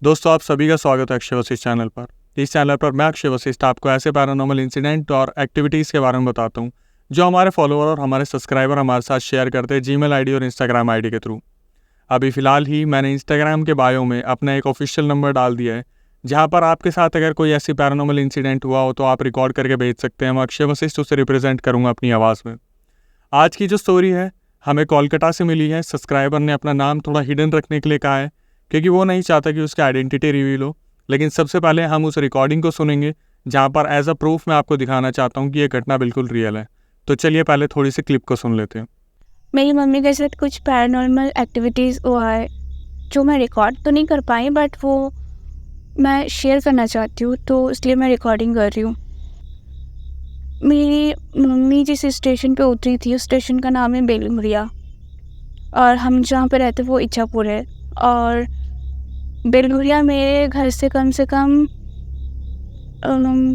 दोस्तों, आप सभी का स्वागत है अक्षय वशिष्ठ चैनल पर। इस चैनल पर मैं अक्षय वशिष्ठ आपको ऐसे पैरानॉर्मल इंसिडेंट और एक्टिविटीज़ के बारे में बताता हूँ जो हमारे फॉलोअर और हमारे सब्सक्राइबर हमारे साथ शेयर करते हैं जीमेल आईडी और इंस्टाग्राम आईडी के थ्रू। अभी फ़िलहाल ही मैंने इंस्टाग्राम के बायो में अपना एक ऑफिशियल नंबर डाल दिया है, जहाँ पर आपके साथ अगर कोई ऐसी पैरानॉर्मल इंसिडेंट हुआ हो तो आप रिकॉर्ड करके भेज सकते हैं। मैं अक्षय वशिष्ठ उसे रिप्रेजेंट करूँगा अपनी आवाज़ में। आज की जो स्टोरी है हमें कोलकाता से मिली है। सब्सक्राइबर ने अपना नाम थोड़ा हिडन रखने के लिए कहा है क्योंकि वो नहीं चाहता कि उसकी आइडेंटिटी रिवील हो। लेकिन सबसे पहले हम उस रिकॉर्डिंग को सुनेंगे जहाँ पर एज अ प्रूफ मैं आपको दिखाना चाहता हूँ कि ये घटना बिल्कुल रियल है। तो चलिए पहले थोड़ी सी क्लिप को सुन लेते हैं। मेरी मम्मी के साथ कुछ पैरानॉर्मल एक्टिविटीज़ हुआ है जो मैं रिकॉर्ड तो नहीं कर पाई, बट वो मैं शेयर करना चाहती हूँ, तो इसलिए मैं रिकॉर्डिंग कर रही हूँ। मेरी मम्मी जिस स्टेशन पे उतरी थी उस स्टेशन का नाम है बेलमुरिया, और हम जहाँ पे रहते वो इच्छापुर है। और बेलमुरिया मेरे घर से कम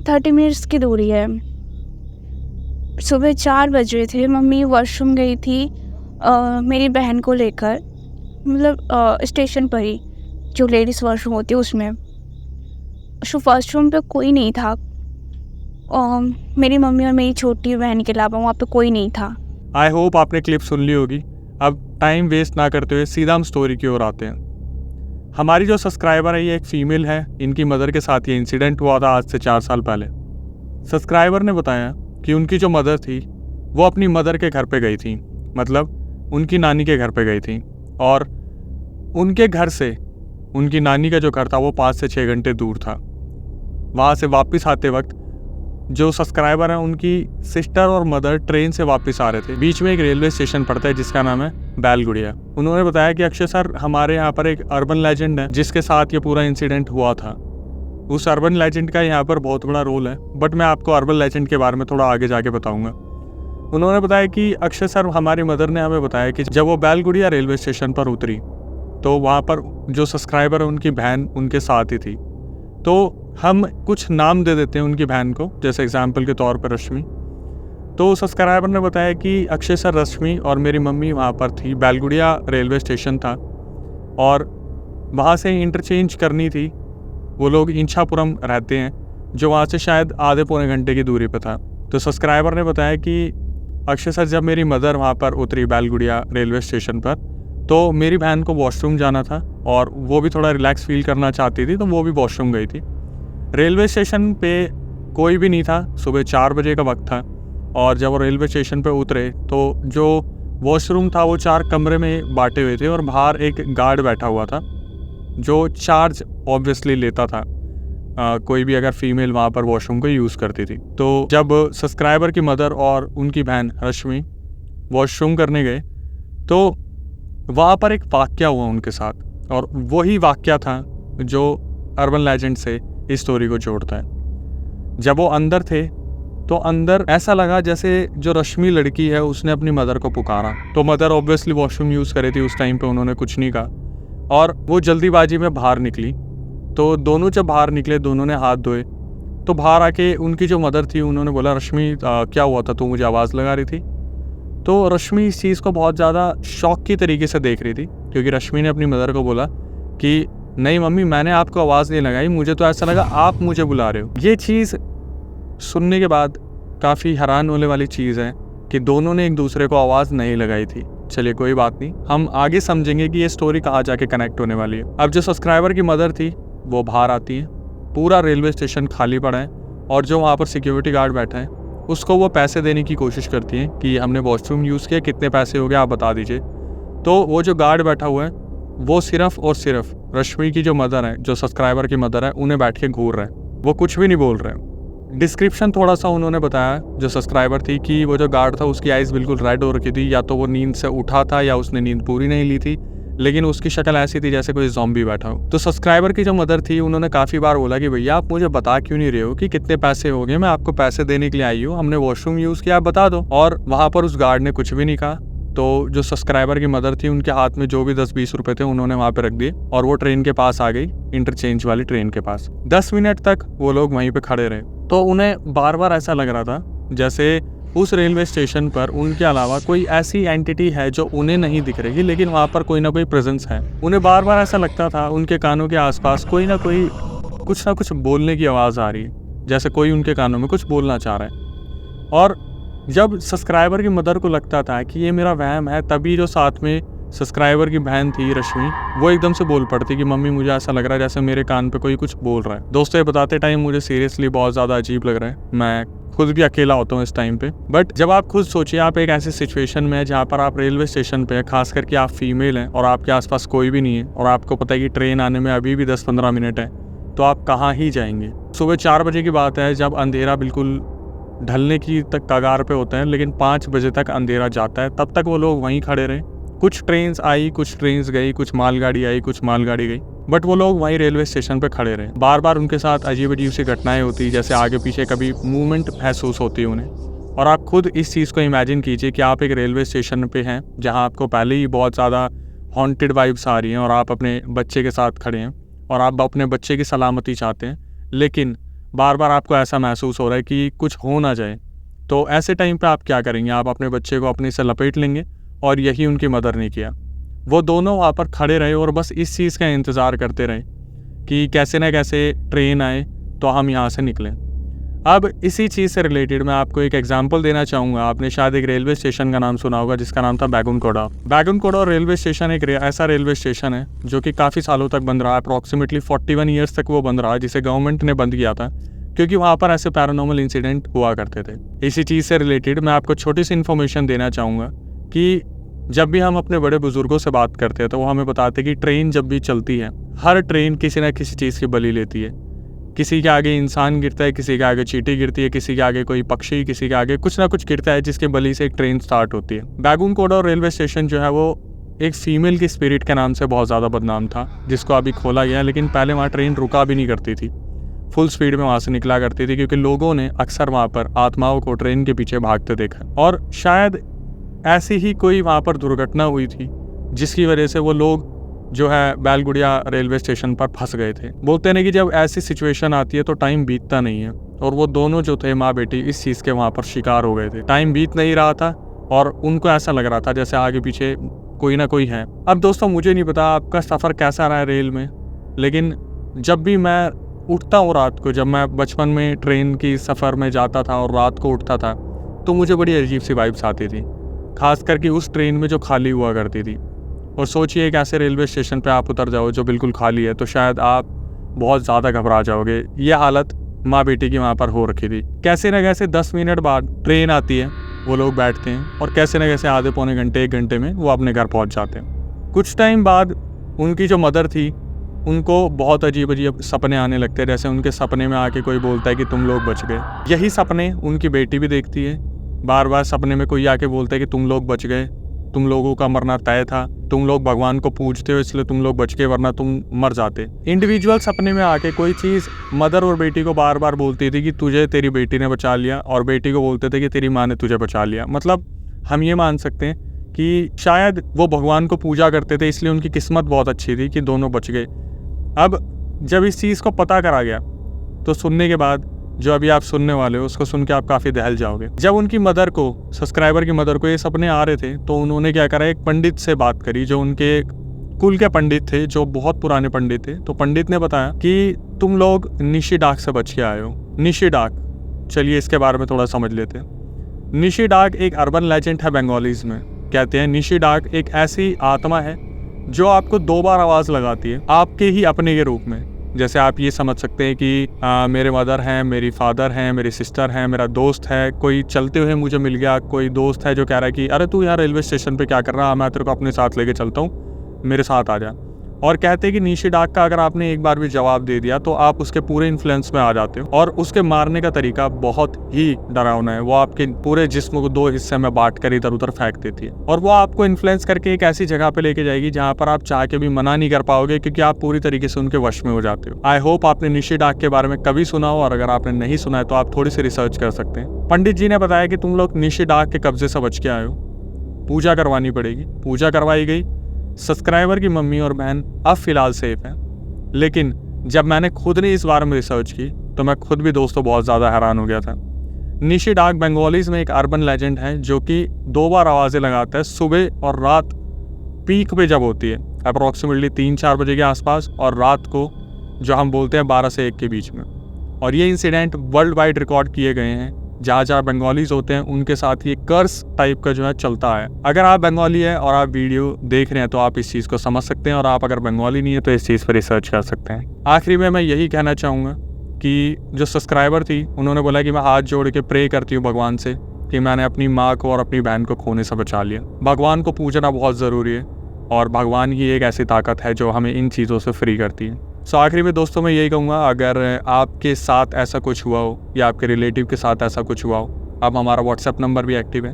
30 मिनट्स की दूरी है। सुबह 4 बज रहे थे, मम्मी वॉशरूम गई थी मेरी बहन को लेकर, मतलब स्टेशन पर ही जो लेडीज़ वॉशरूम होती है उसमें। सो वॉशरूम पे कोई नहीं था, मेरी मम्मी और मेरी छोटी बहन के अलावा वहाँ पे कोई नहीं था। आई होप आपने क्लिप सुन ली होगी। अब टाइम वेस्ट ना करते हुए सीधा हम स्टोरी की ओर आते हैं। हमारी जो सब्सक्राइबर है ये एक फ़ीमेल है। इनकी मदर के साथ ये इंसिडेंट हुआ था आज से 4 साल पहले। सब्सक्राइबर ने बताया कि उनकी जो मदर थी वो अपनी मदर के घर पे गई थी, मतलब उनकी नानी के घर पे गई थी। और उनके घर से उनकी नानी का जो घर था वो 5 से 6 घंटे दूर था। वहाँ से वापस आते वक्त जो सब्सक्राइबर हैं उनकी सिस्टर और मदर ट्रेन से वापस आ रहे थे। बीच में एक रेलवे स्टेशन पड़ता है जिसका नाम है बैलगुड़िया। उन्होंने बताया कि अक्षय सर, हमारे यहाँ पर एक अर्बन लेजेंड है जिसके साथ ये पूरा इंसिडेंट हुआ था। उस अर्बन लेजेंड का यहाँ पर बहुत बड़ा रोल है, बट मैं आपको अर्बन लेजेंड के बारे में थोड़ा आगे जाके बताऊंगा। उन्होंने बताया कि अक्षय सर, हमारी मदर ने हमें बताया कि जब वो बैलगुड़िया रेलवे स्टेशन पर उतरी तो वहाँ पर जो सब्सक्राइबर है उनकी बहन उनके साथ ही थी। तो हम कुछ नाम दे देते हैं उनकी बहन को, जैसे एग्जाम्पल के तौर पर रश्मि। तो सब्सक्राइबर ने बताया कि अक्षय सर, रश्मि और मेरी मम्मी वहाँ पर थी। बैलगुड़िया रेलवे स्टेशन था और वहाँ से इंटरचेंज करनी थी। वो लोग इंछापुरम रहते हैं जो वहाँ से शायद आधे पौने घंटे की दूरी पर था। तो सब्सक्राइबर ने बताया कि अक्षय सर, जब मेरी मदर वहाँ पर उतरी बैलगुड़िया रेलवे स्टेशन पर, तो मेरी बहन को वॉशरूम जाना था और वो भी थोड़ा रिलैक्स फील करना चाहती थी, तो वो भी वॉशरूम गई थी। रेलवे स्टेशन पे कोई भी नहीं था। सुबह 4 बजे का वक्त था और जब वो रेलवे स्टेशन पे उतरे तो जो वॉशरूम था वो 4 कमरे में बांटे हुए थे और बाहर एक गार्ड बैठा हुआ था जो चार्ज ऑब्वियसली लेता था कोई भी अगर फीमेल वहाँ पर वॉशरूम को यूज़ करती थी। तो जब सब्सक्राइबर की मदर और उनकी बहन रश्मि वॉशरूम करने गए तो वहाँ पर एक वाक़या हुआ उनके साथ, और वही वाक़या था जो अर्बन लेजेंड से इस स्टोरी को जोड़ता है। जब वो अंदर थे तो अंदर ऐसा लगा जैसे जो रश्मि लड़की है उसने अपनी मदर को पुकारा। तो मदर ऑब्वियसली वॉशरूम यूज़ करे थी उस टाइम पे, उन्होंने कुछ नहीं कहा और वो जल्दीबाजी में बाहर निकली। तो दोनों जब बाहर निकले, दोनों ने हाथ धोए। तो बाहर आके उनकी जो मदर थी उन्होंने बोला, रश्मि क्या हुआ था, तू मुझे आवाज़ लगा रही थी? तो रश्मि इस चीज़ को बहुत ज़्यादा शौक की तरीके से देख रही थी, क्योंकि रश्मि ने अपनी मदर को बोला कि नहीं मम्मी, मैंने आपको आवाज़ नहीं लगाई, मुझे तो ऐसा लगा आप मुझे बुला रहे हो। ये चीज़ सुनने के बाद काफ़ी हैरान होने वाली चीज़ है कि दोनों ने एक दूसरे को आवाज़ नहीं लगाई थी। चलिए कोई बात नहीं, हम आगे समझेंगे कि ये स्टोरी कहाँ जाके कनेक्ट होने वाली है। अब जो सब्सक्राइबर की मदर थी वो बाहर आती है, पूरा रेलवे स्टेशन खाली पड़ा है और जो वहाँ पर सिक्योरिटी गार्ड बैठा है उसको वो पैसे देने की कोशिश करती है कि हमने वॉशरूम यूज़ किया, कितने पैसे हो गए आप बता दीजिए। तो वो जो गार्ड बैठा हुआ है वो सिर्फ और सिर्फ रश्मि की जो मदर है, जो सब्सक्राइबर की मदर है, उन्हें बैठ के घूर रहे हैं, वो कुछ भी नहीं बोल रहे हैं। डिस्क्रिप्शन थोड़ा सा उन्होंने बताया जो सब्सक्राइबर थी कि वो जो गार्ड था उसकी आइज़ बिल्कुल रेड हो रखी थी, या तो वो नींद से उठा था या उसने नींद पूरी नहीं ली थी, लेकिन उसकी शक्ल ऐसी थी जैसे कोई ज़ॉम्बी बैठा हो। तो सब्सक्राइबर की जो मदर थी उन्होंने काफ़ी बार बोला कि भैया आप मुझे बता क्यों नहीं रहे हो कि कितने पैसे हो गए, मैं आपको पैसे देने के लिए आई हूँ, हमने वॉशरूम यूज़ किया, आप बता दो। और वहाँ पर उस गार्ड ने कुछ भी नहीं कहा। तो जो सब्सक्राइबर की मदर थी उनके हाथ में जो भी 10-20 रुपए थे उन्होंने वहाँ पे रख दिए और वो ट्रेन के पास आ गई, इंटरचेंज वाली ट्रेन के पास। 10 मिनट तक वो लोग वहीं पे खड़े रहे। तो उन्हें बार बार ऐसा लग रहा था जैसे उस रेलवे स्टेशन पर उनके अलावा कोई ऐसी एंटिटी है जो उन्हें नहीं दिख रही, लेकिन वहाँ पर कोई ना कोई प्रेजेंस है। उन्हें बार बार ऐसा लगता था उनके कानों के आसपास कोई ना कुछ बोलने की आवाज़ आ रही है, जैसे कोई उनके कानों में कुछ बोलना चाह रहा है। और जब सब्सक्राइबर की मदर को लगता था कि ये मेरा वहम है, तभी जो साथ में सब्सक्राइबर की बहन थी रश्मि, वो एकदम से बोल पड़ती कि मम्मी मुझे ऐसा लग रहा है जैसे मेरे कान पे कोई कुछ बोल रहा है। दोस्तों, ये बताते टाइम मुझे सीरियसली बहुत ज़्यादा अजीब लग रहा है। मैं खुद भी अकेला होता हूँ इस टाइम पे। बट जब आप खुद सोचिए, आप एक ऐसी सिचुएशन में है जहाँ पर आप रेलवे स्टेशन पे हैं, खास करके आप फीमेल हैं और आपके आसपास कोई भी नहीं है और आपको पता है कि ट्रेन आने में अभी भी 10-15 मिनट है, तो आप कहाँ ही जाएंगे। सुबह 4 बजे की बात है, जब अंधेरा बिल्कुल ढलने की तक कगार पे होते हैं, लेकिन 5 बजे तक अंधेरा जाता है। तब तक वो लोग वहीं खड़े रहे। कुछ ट्रेन्स आई, कुछ ट्रेन्स गई, कुछ मालगाड़ी आई, कुछ मालगाड़ी गई, बट वो लोग वहीं रेलवे स्टेशन पे खड़े रहे। बार बार उनके साथ अजीब अजीब सी घटनाएं होती, जैसे आगे पीछे कभी मूवमेंट महसूस होती है उन्हें। और आप खुद इस चीज़ को इमेजिन कीजिए कि आप एक रेलवे स्टेशन पे हैं जहाँ आपको पहले ही बहुत ज़्यादा हॉन्टेड वाइब्स आ रही हैं और आप अपने बच्चे के साथ खड़े हैं और आप अपने बच्चे की सलामती चाहते हैं, लेकिन बार बार आपको ऐसा महसूस हो रहा है कि कुछ हो ना जाए। तो ऐसे टाइम पे आप क्या करेंगे? आप अपने बच्चे को अपने से लपेट लेंगे, और यही उनकी मदर ने किया। वो दोनों वहाँ पर खड़े रहे और बस इस चीज़ का इंतज़ार करते रहे कि कैसे ना कैसे ट्रेन आए तो हम यहाँ से निकलें। अब इसी चीज़ से रिलेटेड मैं आपको एक एग्जांपल देना चाहूँगा। आपने शायद एक रेलवे स्टेशन का नाम सुना होगा जिसका नाम था बैगुनकोड़ा। बैगुनकोड़ा रेलवे स्टेशन एक ऐसा रेलवे स्टेशन है जो कि काफ़ी सालों तक बंद रहा, अप्रॉक्सीमेटली 41 ईयर्स तक वो बंद रहा, जिसे गवर्नमेंट ने बंद किया था क्योंकि वहाँ पर ऐसे पैरानॉर्मल इंसिडेंट हुआ करते थे। इसी चीज़ से रिलेटेड मैं आपको छोटी सी इन्फॉर्मेशन देना चाहूँगा कि जब भी हम अपने बड़े बुजुर्गों से बात करते हैं तो वो हमें बताते हैं कि ट्रेन जब भी चलती है, हर ट्रेन किसी न किसी चीज़ की बलि लेती है। किसी के आगे इंसान गिरता है, किसी के आगे चींटी गिरती है, किसी के आगे कोई पक्षी, किसी के आगे कुछ ना कुछ गिरता है जिसके बलि से एक ट्रेन स्टार्ट होती है। बैगुनकोड़ा रेलवे स्टेशन जो है वो एक फीमेल की स्पिरिट के नाम से बहुत ज़्यादा बदनाम था, जिसको अभी खोला गया, लेकिन पहले वहाँ ट्रेन रुका भी नहीं करती थी, फुल स्पीड में वहाँ से निकला करती थी, क्योंकि लोगों ने अक्सर वहाँ पर आत्माओं को ट्रेन के पीछे भागते देखा। और शायद ऐसी ही कोई वहाँ पर दुर्घटना हुई थी जिसकी वजह से वो लोग जो है बैलगुड़िया रेलवे स्टेशन पर फंस गए थे। बोलते हैं कि जब ऐसी सिचुएशन आती है तो टाइम बीतता नहीं है, और वो दोनों जो थे माँ बेटी इस चीज़ के वहाँ पर शिकार हो गए थे। टाइम बीत नहीं रहा था और उनको ऐसा लग रहा था जैसे आगे पीछे कोई ना कोई है। अब दोस्तों, मुझे नहीं पता आपका सफ़र कैसा रहा है रेल में, लेकिन जब भी मैं उठता हूँ रात को, जब मैं बचपन में ट्रेन की सफ़र में जाता था और रात को उठता था, तो मुझे बड़ी अजीब सी वाइब्स आती थी, खास करके उस ट्रेन में जो खाली हुआ करती थी। और सोचिए एक ऐसे रेलवे स्टेशन पे आप उतर जाओ जो बिल्कुल खाली है, तो शायद आप बहुत ज़्यादा घबरा जाओगे। ये हालत माँ बेटी की वहाँ पर हो रखी थी। कैसे न कैसे 10 मिनट बाद ट्रेन आती है, वो लोग बैठते हैं और कैसे न कैसे आधे पौने घंटे 1 घंटे में वो अपने घर पहुँच जाते हैं। कुछ टाइम बाद उनकी जो मदर थी, उनको बहुत अजीब अजीब सपने आने लगते हैं, जैसे उनके सपने में आके कोई बोलता है कि तुम लोग बच गए। यही सपने उनकी बेटी भी देखती है। बार बार सपने में कोई आके बोलता है कि तुम लोग बच गए, तुम लोगों का मरना तय था, तुम लोग भगवान को पूजते हो इसलिए तुम लोग बच गए, वरना तुम मर जाते। इंडिविजुअल सपने में आके कोई चीज़ मदर और बेटी को बार बार बोलती थी कि तुझे तेरी बेटी ने बचा लिया, और बेटी को बोलते थे कि तेरी माँ ने तुझे बचा लिया। मतलब हम ये मान सकते हैं कि शायद वो भगवान को पूजा करते थे, इसलिए उनकी किस्मत बहुत अच्छी थी कि दोनों बच गए। अब जब इस चीज़ को पता करा गया तो सुनने के बाद जो अभी आप सुनने वाले हो उसको सुन के आप काफ़ी दहल जाओगे। जब उनकी मदर को, सब्सक्राइबर की मदर को ये सपने आ रहे थे, तो उन्होंने क्या करा, एक पंडित से बात करी जो उनके कुल के पंडित थे, जो बहुत पुराने पंडित थे। तो पंडित ने बताया कि तुम लोग निशी डाक से बच के आए हो। निशी डाक, चलिए इसके बारे में थोड़ा समझ लेते हैं। निशी डाक एक अर्बन लेजेंड है बंगालीज में। कहते हैं निशी डाक एक ऐसी आत्मा है जो आपको 2 बार आवाज़ लगाती है आपके ही अपने के रूप में। जैसे आप ये समझ सकते हैं कि मेरे मदर हैं, मेरी फादर हैं, मेरी सिस्टर हैं, मेरा दोस्त है, कोई चलते हुए मुझे मिल गया, कोई दोस्त है जो कह रहा है कि अरे तू यहाँ रेलवे स्टेशन पे क्या कर रहा है, मैं तेरे को अपने साथ लेके चलता हूँ, मेरे साथ आ जा। और कहते हैं कि निशी डाक का अगर आपने एक बार भी जवाब दे दिया तो आप उसके पूरे इन्फ्लुएंस में आ जाते हो, और उसके मारने का तरीका बहुत ही डरावना है। वो आपके पूरे जिस्म को 2 हिस्से में बांट कर इधर उधर फेंक देती है, और वो आपको इन्फ्लुएंस करके एक ऐसी जगह पे लेके जाएगी जहाँ पर आप चाह के भी मना नहीं कर पाओगे, क्योंकि आप पूरी तरीके से उनके वश में हो जाते हो। आई होप आपने निशी डाक के बारे में कभी सुना हो, और अगर आपने नहीं सुना है तो आप थोड़ी सी रिसर्च कर सकते हैं। पंडित जी ने बताया कि तुम लोग निशी डाक के कब्जे से बच के आए हो, पूजा करवानी पड़ेगी। पूजा करवाई गई। सब्सक्राइबर की मम्मी और बहन अब फिलहाल सेफ हैं। लेकिन जब मैंने खुद ने इस बारे में रिसर्च की तो मैं खुद भी दोस्तों बहुत ज़्यादा हैरान हो गया था। निशी डाक बंगालीज़ में एक अर्बन लेजेंड है जो कि 2 बार आवाज़ें लगाता है, सुबह और रात पीक पे जब होती है, अप्रॉक्सीमेटली 3-4 बजे के आसपास, और रात को जो हम बोलते हैं 12 से 1 के बीच में। और ये इंसिडेंट वर्ल्ड वाइड रिकॉर्ड किए गए हैं। जहाँ जहाँ बंगालीज़ होते हैं उनके साथ ये कर्स टाइप का जो है चलता है। अगर आप बंगाली है और आप वीडियो देख रहे हैं तो आप इस चीज़ को समझ सकते हैं, और आप अगर बंगाली नहीं है तो इस चीज़ पर रिसर्च कर सकते हैं। आखिरी में मैं यही कहना चाहूँगा कि जो सब्सक्राइबर थी उन्होंने बोला कि मैं हाथ जोड़ के प्रे करती हूँ भगवान से कि मैंने अपनी माँ को और अपनी बहन को खोने से बचा लिया। भगवान को पूजना बहुत ज़रूरी है, और भगवान ही एक ऐसी ताकत है जो हमें इन चीज़ों से फ्री करती है। सो आखिरी में दोस्तों मैं यही कहूँगा, अगर आपके साथ ऐसा कुछ हुआ हो या आपके रिलेटिव के साथ ऐसा कुछ हुआ हो, अब हमारा व्हाट्सएप नंबर भी एक्टिव है,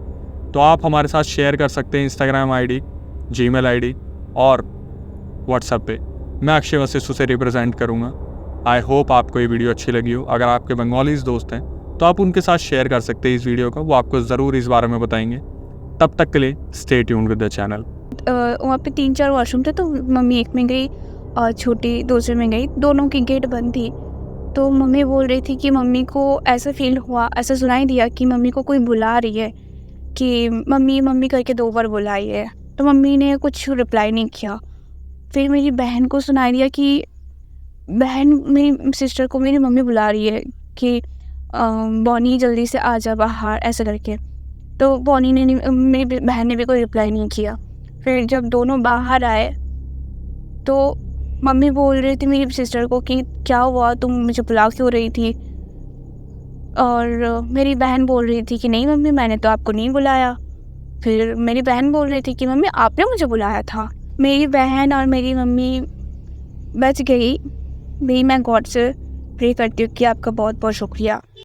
तो आप हमारे साथ शेयर कर सकते हैं इंस्टाग्राम आईडी, जीमेल आईडी और व्हाट्सएप पे। मैं अक्षय वशिष्ठ से रिप्रेजेंट करूँगा। आई होप आपको ये वीडियो अच्छी लगी हो। अगर आपके बंगालीज दोस्त हैं तो आप उनके साथ शेयर कर सकते हैं इस वीडियो को, वो आपको ज़रूर इस बारे में बताएंगे। तब तक के लिए stay tuned with the channel. वहाँ पे 3-4 वॉशरूम थे, तो मम्मी एक में गई और छोटी दूसरे में गई, दोनों की गेट बंद थी। तो मम्मी बोल रही थी कि मम्मी को ऐसा फील हुआ, ऐसा सुनाई दिया कि मम्मी को कोई बुला रही है, कि मम्मी मम्मी करके 2 बार बुलाई है। तो मम्मी ने कुछ रिप्लाई नहीं किया। फिर मेरी बहन को सुनाई दिया कि मेरी सिस्टर को मेरी मम्मी बुला रही है कि बॉनी जल्दी से आ जा बाहर, ऐसा करके। तो बॉनी ने मेरी बहन ने भी कोई रिप्लाई नहीं किया। फिर जब दोनों बाहर आए तो मम्मी बोल रही थी मेरी सिस्टर को कि क्या हुआ, तुम मुझे बुला क्यों रही थी। और मेरी बहन बोल रही थी कि नहीं मम्मी, मैंने तो आपको नहीं बुलाया। फिर मेरी बहन बोल रही थी कि मम्मी आपने मुझे बुलाया था। मेरी बहन और मेरी मम्मी बच गई। मैं गॉड से प्रे करती हूँ कि आपका बहुत बहुत शुक्रिया।